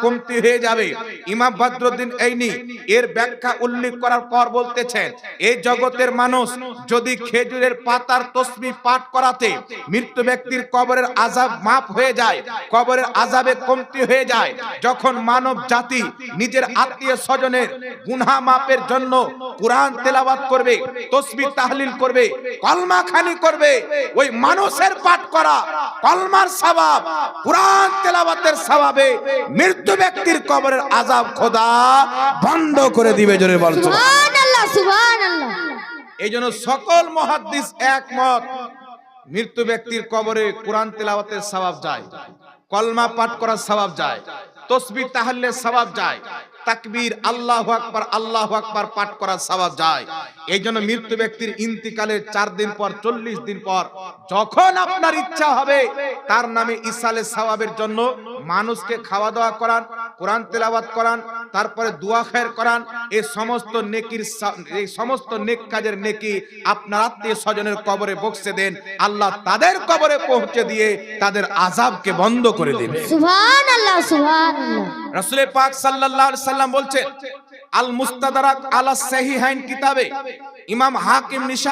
কমতি হয়ে যাবে। ইমাম বদরুদ্দিন আইনি এর ব্যাখ্যা উল্লেখ করার পর বলতেছেন, এই জগতের মানুষ যদি খেজুরের পাতার তসবিহ পাঠ করাতে মৃত্যু ব্যক্তির কবরের আযাব মাফ হয়ে যায়, কবরের আযাবে কমতি হয়ে যায়, যখন মানব জাতি নিজের আত্মীয় স্বজনের গুনাহ মাফের জন্য কোরআন তেলাওয়াত করবে, তসবিহ তাহলিল করবে, কলমা খানি করবে, ওই মানুষের পাঠ করা কলমার সওয়াব, কোরআন তেলাওয়াতের সওয়াবে মৃত্যু ব্যক্তির কবরের আযাব খোদা বন্ধ করে দিবে। জোরে বল সুবহানাল্লাহ, সুবহানাল্লাহ। এইজন্য সকল মুহাদ্দিস একমত, মৃত্যু ব্যক্তির কবরে কোরআন তেলাওয়াতের সওয়াব যায়, কলমা পাঠ করার সওয়াব যায়, তসবিহ তাহলিলের সওয়াব যায়, তাকবীর আল্লাহু আকবার আল্লাহু আকবার পাঠ করার সওয়াব যায়। এইজন্য মৃত্যু ব্যক্তির ইন্তিকালের 4 দিন পর 40 দিন পর যখন আপনার ইচ্ছা হবে তার নামে ইসালের সওয়াবের জন্য মানুষকে খাওয়া দাওয়া করান, কোরআন তেলাওয়াত করান, তারপরে দোয়া খায়ের করান। এই সমস্ত নেক কাজের নেকি আপনার আত্মীয় স্বজনের কবরে বক্সে দেন, আল্লাহ তাদের কবরে পৌঁছে দিয়ে তাদের আযাবকে বন্ধ করে দেবে। সুবহানাল্লাহ, সুবহানাল্লাহ। রাসূল পাক সাল্লাল্লাহু আলাইহি সাল্লাম বলছেন, আল মুস্তাদরাক আলা সাহিহাইন কিতাবে ইমাম হাকিম